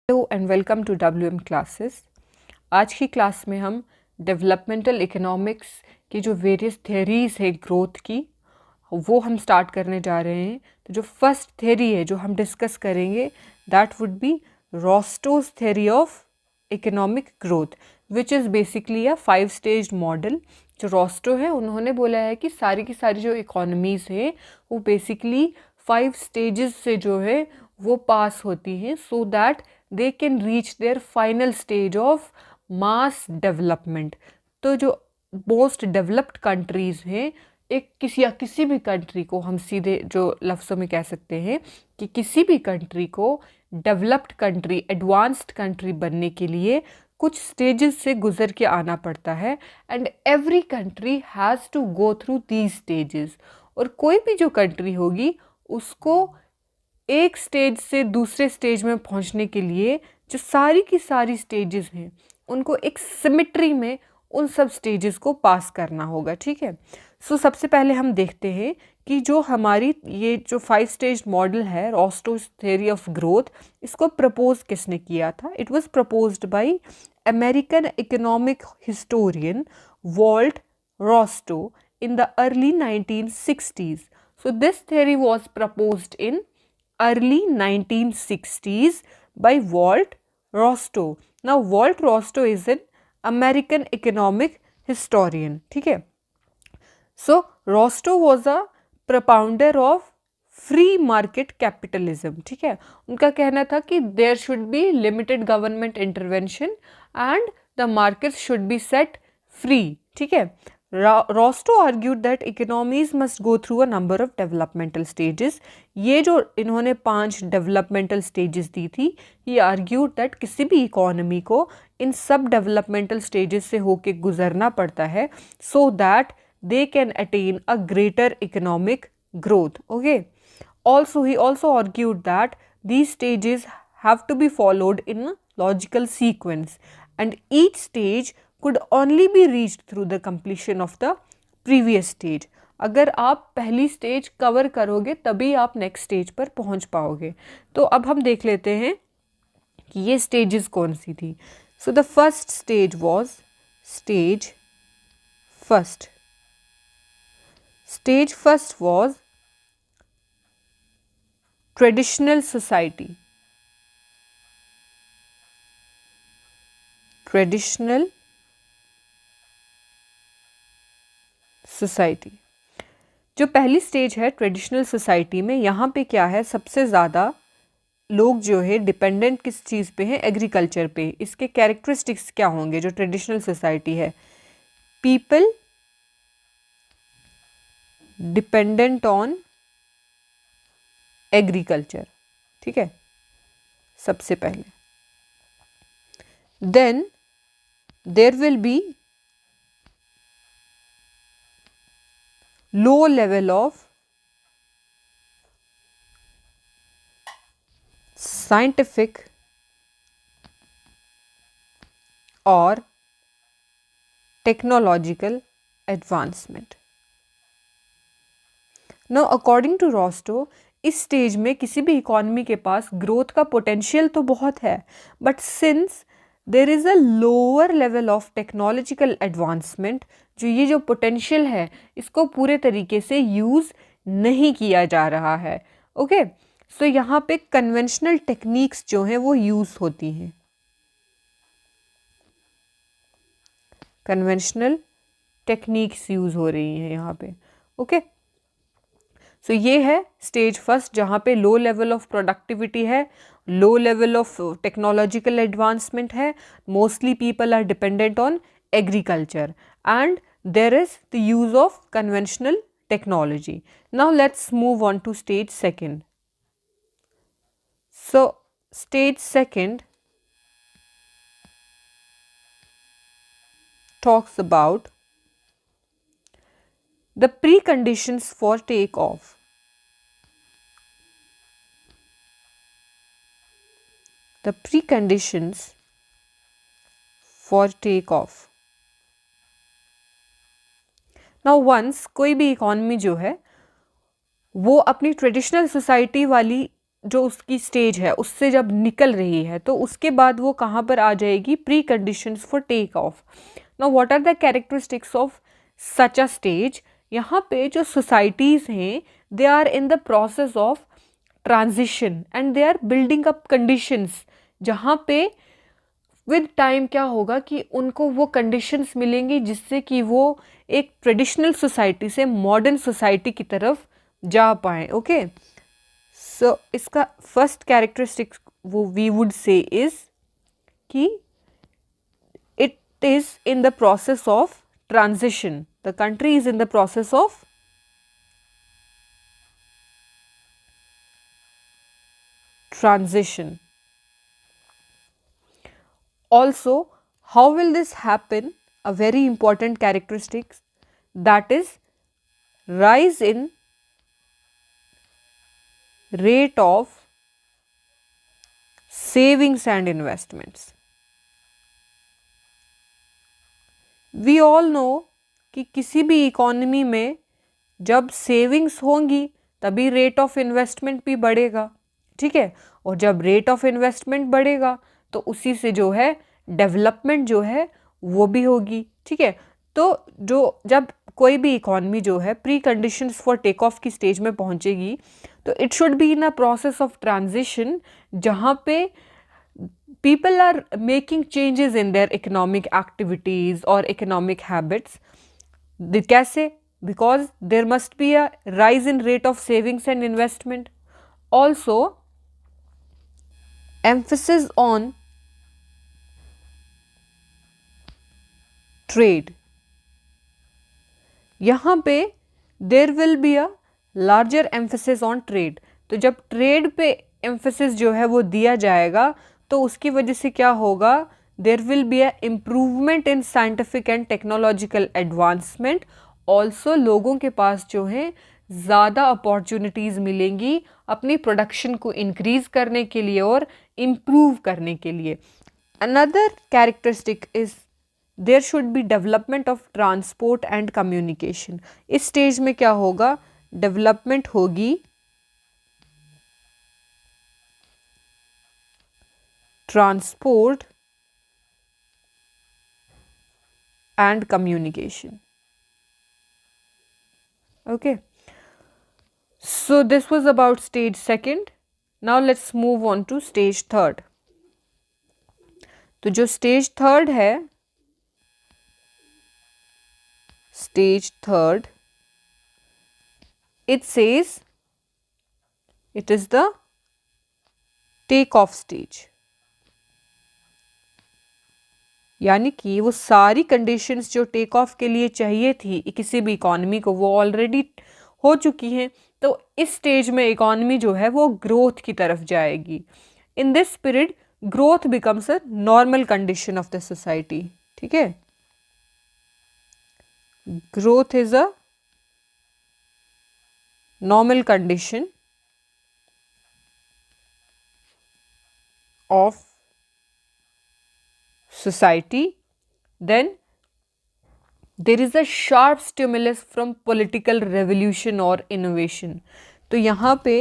Hello and welcome to WM classes. आज की class में हम डेवलपमेंटल इकोनॉमिक्स की जो वेरियस थेरीज है ग्रोथ की वो हम स्टार्ट करने जा रहे हैं। तो जो फर्स्ट थेरी है जो हम डिस्कस करेंगे that would be Rostow's theory of economic growth which is basically a 5 stage model. जो रॉस्टो है उन्होंने बोला है कि सारी की सारी जो इकोनॉमीज़ हैं वो बेसिकली 5 स्टेजेस से जो है वो पास होती हैं so that they can reach their final stage of mass development। तो जो मोस्ट डेवलप्ड कंट्रीज़ हैं एक किसी भी कंट्री को हम सीधे जो लफ्ज़ों में कह सकते हैं कि किसी भी कंट्री को डेवलप्ड कंट्री एडवांस्ड कंट्री बनने के लिए कुछ स्टेजेस से गुजर के आना पड़ता है and every country has to go through these stages. और कोई भी जो कंट्री होगी उसको एक स्टेज से दूसरे स्टेज में पहुंचने के लिए जो सारी की सारी स्टेजेस हैं उनको एक सिमेट्री में उन सब स्टेजेस को पास करना होगा। ठीक है, सो सबसे पहले हम देखते हैं कि जो हमारी ये जो 5 स्टेज मॉडल है रॉस्टोज थ्योरी ऑफ ग्रोथ, इसको प्रपोज किसने किया था। It was proposed by American economic historian Walt Rostow in the early 1960s। सो दिस थ्योरी वाज प्रपोज्ड इन early 1960s by Walt Rostow. Now Walt Rostow is an American economic historian. ठीक है, so Rostow was a propounder of free market capitalism. ठीक है, उनका कहना था कि there should be limited government intervention and the market should be set free. ठीक है, Rostow argued that economies must go through a number of developmental stages। ये जो इन्होंने 5 developmental stages दी थी, ये argued that किसी भी economy को इन सब developmental stages से होके गुजरना पड़ता है so that they can attain a greater economic growth। Okay, also he also argued that these stages have to be followed in a logical sequence and each stage could only be reached through the completion of the previous stage। अगर आप पहली stage cover करोगे तभी आप next stage पर पहुंच पाओगे। तो अब हम देख लेते हैं कि ये स्टेजेस कौन सी थी। So the first stage was stage first. Stage first was traditional society. Traditional society जो पहली स्टेज है ट्रेडिशनल सोसाइटी में, यहाँ पे क्या है, सबसे ज़्यादा लोग जो है डिपेंडेंट किस चीज़ पे हैं, एग्रीकल्चर पे। इसके कैरेक्टरिस्टिक्स क्या होंगे जो ट्रेडिशनल सोसाइटी है, पीपल डिपेंडेंट ऑन एग्रीकल्चर। ठीक है, सबसे पहले then there will be low level of scientific or technological advancement। Now according to Rostow, इस स्टेज में किसी भी इकोनॉमी के पास ग्रोथ का पोटेंशियल तो बहुत है but since there is a lower level of technological advancement, जो ये जो पोटेंशियल है इसको पूरे तरीके से यूज़ नहीं किया जा रहा है। ओके, सो यहाँ पे कन्वेंशनल टेक्निक्स जो हैं वो यूज़ होती हैं, कन्वेंशनल टेक्निक्स यूज़ हो रही हैं यहाँ पे। ओके, सो ये है स्टेज फर्स्ट जहाँ पे लो लेवल ऑफ प्रोडक्टिविटी है, low level of technological advancement है, mostly people are dependent on agriculture and there is the use of conventional technology. Now let's move on to stage second. So stage second talks about the preconditions for takeoff। The preconditions for takeoff। Now once कोई भी economy जो है वो अपनी traditional society वाली जो उसकी stage है उससे जब निकल रही है तो उसके बाद वो कहाँ पर आ जाएगी, pre conditions for take off. Now what are the characteristics of such a stage. यहाँ पे जो सोसाइटीज़ हैं they are in the process of transition and they are building up conditions, जहाँ पे विद टाइम क्या होगा कि उनको वो कंडीशंस मिलेंगी जिससे कि वो एक ट्रेडिशनल सोसाइटी से मॉडर्न सोसाइटी की तरफ जा पाएँ। ओके, सो इसका फर्स्ट कैरेक्टरिस्टिक वो वी वुड से इज कि it is in the process of transition, the country is in the process of transition. Also, how will this happen? A very important characteristic, that is rise in rate of savings and investments. We all know कि किसी भी economy में जब savings होंगी तभी rate of investment भी बढ़ेगा, ठीक है, और जब रेट ऑफ इन्वेस्टमेंट बढ़ेगा तो उसी से जो है डेवलपमेंट जो है वो भी होगी, ठीक है। तो जो जब कोई भी इकोनॉमी जो है pre conditions for take off की स्टेज में पहुंचेगी तो it should be in a process of transition, जहाँ पे people are making changes in their economic activities or economic habits. कैसे? Because there must be a rise in rate of savings and investment. Also, emphasis on trade. यहाँ पे there will be a larger emphasis on trade. तो जब trade पे emphasis जो है वो दिया जाएगा तो उसकी वजह से क्या होगा, there will be a improvement in scientific and technological advancement. Also लोगों के पास जो है ज़्यादा अपॉर्चुनिटीज़ मिलेंगी अपनी प्रोडक्शन को इंक्रीज़ करने के लिए और इम्प्रूव करने के लिए। Another characteristic is there should be development of transport and communication. इस स्टेज में क्या होगा, डेवलपमेंट होगी transport and communication. Okay, so this was about stage second. Now let's move on to stage third. तो जो stage third है, stage third, it says it is the take off stage. यानी कि वो सारी कंडीशंस जो take off के लिए चाहिए थी किसी भी इकॉनमी को वो ऑलरेडी हो चुकी हैं। तो इस स्टेज में इकॉनमी जो है वो ग्रोथ की तरफ जाएगी। In this period growth becomes a normal condition of the society, ठीक है। Growth is a normal condition of society. Then there is a sharp stimulus from political revolution or innovation. तो यहाँ पे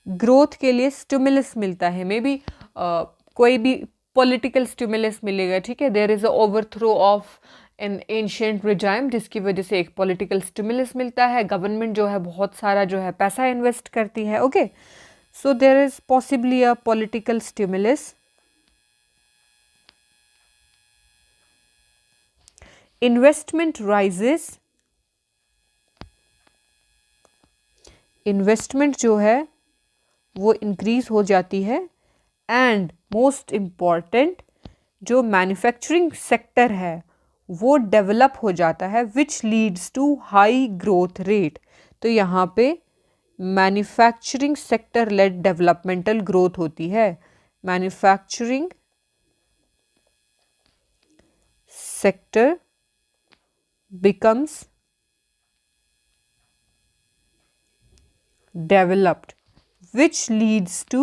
ग्रोथ के लिए स्टिमुलस मिलता है, may be कोई भी पॉलिटिकल स्टिमुलस मिलेगा, ठीक है। There is a overthrow of an ancient regime, जिसकी वजह से एक पॉलिटिकल स्टिमुलस मिलता है। गवर्नमेंट जो है बहुत सारा जो है पैसा इन्वेस्ट करती है। Okay, so there is possibly a political stimulus. Investment rises, investment जो है वो इंक्रीज हो जाती है। एंड मोस्ट इम्पॉर्टेंट जो मैन्युफैक्चरिंग सेक्टर है वो डेवलप हो जाता है, which leads to high growth rate. तो यहाँ पे manufacturing sector led developmental growth होती है। Manufacturing sector becomes developed, which leads to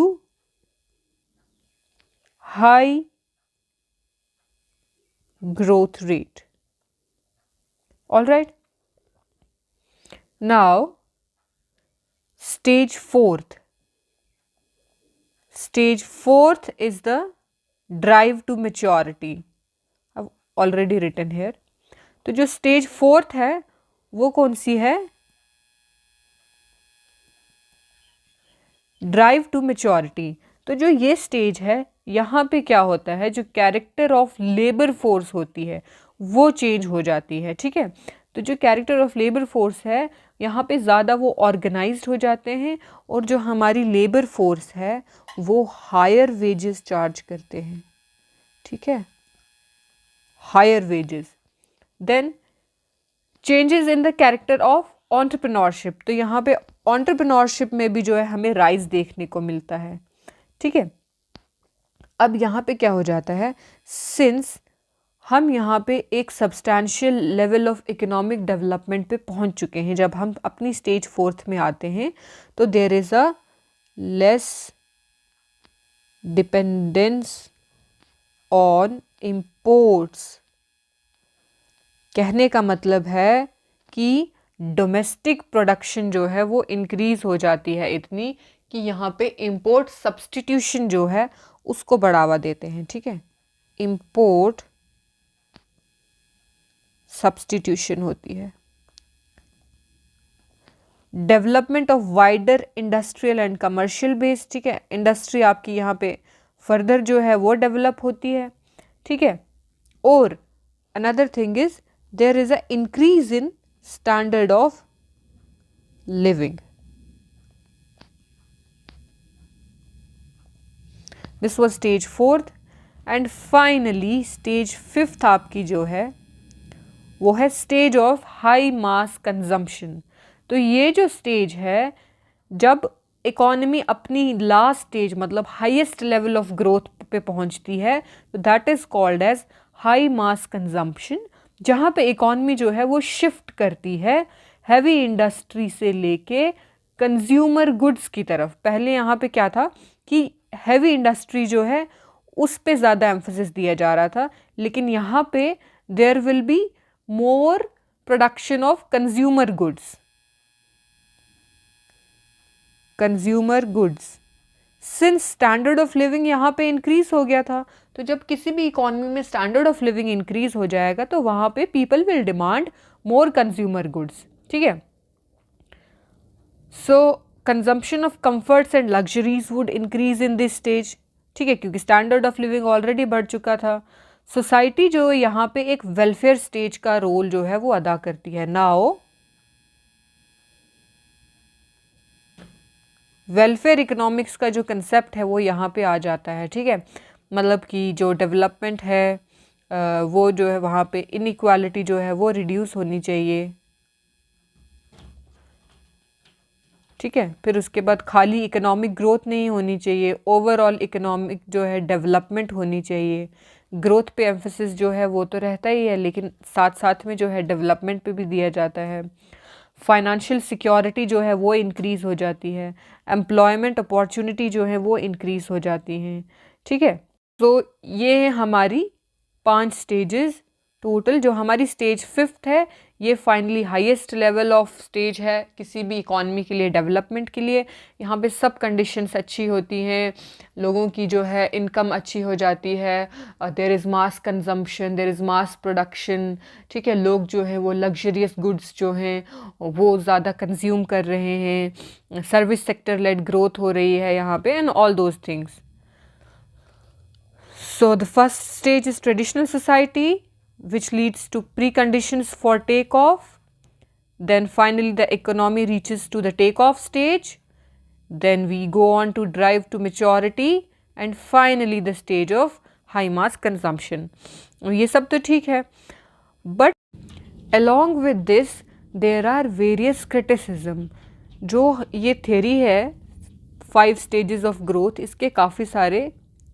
high growth rate. All right. Now, stage fourth. Stage fourth is the drive to maturity, अब already written here. तो जो stage fourth है वो कौन सी है? Drive to maturity. तो जो ये स्टेज है यहाँ पे क्या होता है, जो कैरेक्टर ऑफ लेबर फोर्स होती है वो चेंज हो जाती है, ठीक है। तो जो कैरेक्टर ऑफ लेबर फोर्स है यहाँ पे ज़्यादा वो ऑर्गेनाइज्ड हो जाते हैं, और जो हमारी लेबर फोर्स है वो हायर वेजेस चार्ज करते हैं, ठीक है, higher wages. Then changes in the character of entrepreneurship. तो यहाँ पे एंटरप्रेन्योरशिप में भी जो है हमें राइज देखने को मिलता है, ठीक है। अब यहाँ पे क्या हो जाता है, सिंस हम यहाँ पे एक substantial level of economic development पे पहुँच चुके हैं, जब हम अपनी स्टेज फोर्थ में आते हैं तो there is a less dependence on imports. कहने का मतलब है कि डोमेस्टिक प्रोडक्शन जो है वो इंक्रीज़ हो जाती है इतनी कि यहाँ पे इम्पोर्ट सब्स्टिट्यूशन जो है उसको बढ़ावा देते हैं, ठीक है। इम्पोर्ट सब्स्टिट्यूशन होती है। Development of wider industrial and commercial base, ठीक है। इंडस्ट्री आपकी यहाँ पे फर्दर जो है वो डेवलप होती है, ठीक है। और another thing is there is a increase in standard of living. This was stage fourth. And finally stage fifth आपकी जो है वो है stage of high mass consumption. तो ये जो स्टेज है, जब इकॉनमी अपनी लास्ट स्टेज मतलब हाईएस्ट लेवल ऑफ ग्रोथ पे पहुंचती है, तो that is called as high mass consumption, जहाँ पे इकॉनमी जो है वो शिफ्ट करती है हैवी इंडस्ट्री से लेके कंज्यूमर गुड्स की तरफ। पहले यहाँ पे क्या था कि हैवी इंडस्ट्री जो है उस पे ज़्यादा एम्फोसिस दिया जा रहा था, लेकिन यहाँ पे there will be more production of consumer goods, consumer goods since standard of living यहाँ पे increase हो गया था। तो जब किसी भी इकोनॉमी में standard of living increase हो जाएगा तो वहाँ पे people will demand more consumer goods, ठीक है। So consumption of comforts and luxuries would increase in this stage, ठीक है, क्योंकि standard of living already बढ़ चुका था। सोसाइटी जो यहाँ पे एक वेलफेयर स्टेज का रोल जो है वो अदा करती है। नाउ वेलफेयर इकोनॉमिक्स का जो कंसेप्ट है वो यहाँ पे आ जाता है, ठीक है। मतलब कि जो डेवलपमेंट है वो जो है वहाँ पे इनइक्वालिटी जो है वो रिड्यूस होनी चाहिए, ठीक है। फिर उसके बाद खाली इकोनॉमिक ग्रोथ नहीं होनी चाहिए, ओवरऑल इकोनॉमिक जो है डेवलपमेंट होनी चाहिए। ग्रोथ पे एम्फोसिस जो है वो तो रहता ही है, लेकिन साथ साथ में जो है डेवलपमेंट पे भी दिया जाता है। फाइनेंशियल सिक्योरिटी जो है वो इंक्रीज़ हो जाती है, एम्प्लॉयमेंट अपॉर्चुनिटी जो है वो इंक्रीज़ हो जाती हैं, ठीक है। तो ये है हमारी 5 स्टेजेस टोटल। जो हमारी स्टेज फिफ्थ है ये finally highest level of stage है किसी भी इकॉनमी के लिए, डेवलपमेंट के लिए। यहाँ पे सब कंडीशंस अच्छी होती हैं, लोगों की जो है इनकम अच्छी हो जाती है, there is mass consumption, there is mass production, ठीक है। लोग जो है वो लग्जरियस गुड्स जो हैं वो ज़्यादा कंज्यूम कर रहे हैं, सर्विस सेक्टर लेड ग्रोथ हो रही है यहाँ पे, and all those things. So the first stage is traditional society, which leads to preconditions for takeoff. Then finally the economy reaches to the takeoff stage. Then we go on to drive to maturity, and finally the stage of high mass consumption. ये सब तो ठीक है, but along with this there are various criticism. जो ये theory है 5 stages of growth, इसके काफ़ी सारे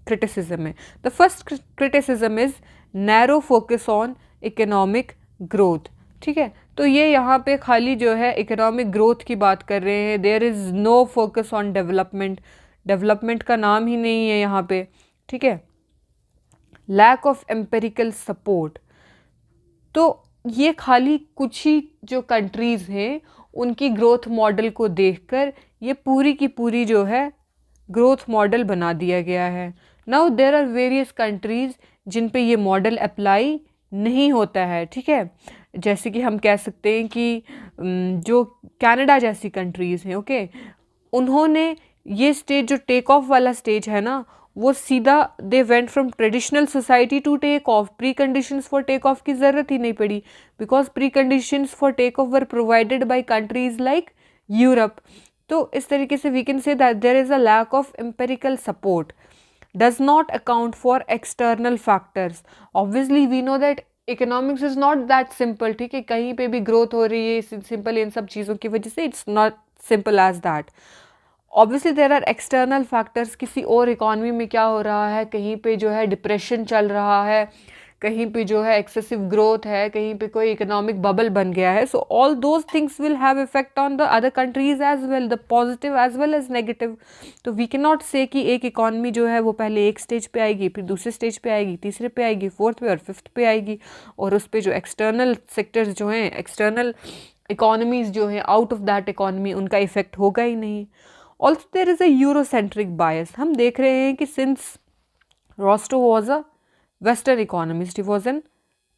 criticism है। The first criticism is narrow focus on economic growth, ठीक है। तो ये यहाँ पे खाली जो है इकोनॉमिक ग्रोथ की बात कर रहे हैं, there is no focus on development, development का नाम ही नहीं है यहाँ पे, ठीक है। लैक ऑफ एम्पेरिकल सपोर्ट, तो ये खाली कुछ ही जो कंट्रीज़ हैं उनकी ग्रोथ मॉडल को देखकर ये पूरी की पूरी जो है ग्रोथ मॉडल बना दिया गया है। Now there are various countries जिन पे ये मॉडल अप्लाई नहीं होता है, ठीक है। जैसे कि हम कह सकते हैं कि जो कनाडा जैसी कंट्रीज़ हैं, ओके, उन्होंने ये स्टेज जो टेक ऑफ वाला स्टेज है ना, वो सीधा they went from traditional society to take off. Pre conditions for take off की ज़रूरत ही नहीं पड़ी, because pre conditions for take off were provided by countries like Europe. तो इस तरीके से we can say that there is a lack of empirical support, does not account for external factors. Obviously we know that economics is not that simple, ठीक है, कहीं पे भी growth हो रही है सिंपल इन सब चीज़ों की वजह से, it's not simple as that. Obviously there are external factors, किसी और इकॉनमी में क्या हो रहा है, कहीं पे जो है डिप्रेशन चल रहा है, कहीं पे जो है एक्सेसिव ग्रोथ है, कहीं पे कोई इकोनॉमिक बबल बन गया है। So all those things will have effect on the other countries as well, the positive as well as negative. तो वी कैन नॉट से कि एक इकॉनमी जो है वो पहले एक स्टेज पे आएगी, फिर दूसरे स्टेज पे आएगी, तीसरे पे आएगी, फोर्थ पे और फिफ्थ पे आएगी, और उस पर जो एक्सटर्नल सेक्टर्स जो हैं, एक्सटर्नल इकॉनमीज जो हैं आउट ऑफ दैट इकॉनमी, उनका इफेक्ट होगा ही नहीं। Also there is a Eurocentric bias. हम देख रहे हैं कि since Rostow was a western economist, he was an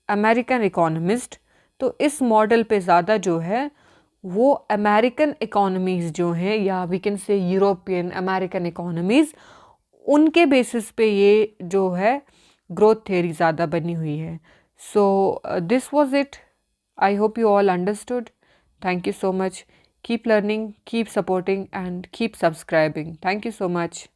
American economist, तो इस मॉडल पे ज़्यादा जो है वो अमेरिकन इकोनॉमीज़ जो हैं, या we can say European American economies, उनके बेसिस पे ये जो है ग्रोथ थ्योरी ज़्यादा बनी हुई है। So this was it. I hope you all understood. Thank you so much. Keep learning, keep supporting, and keep subscribing. Thank you so much.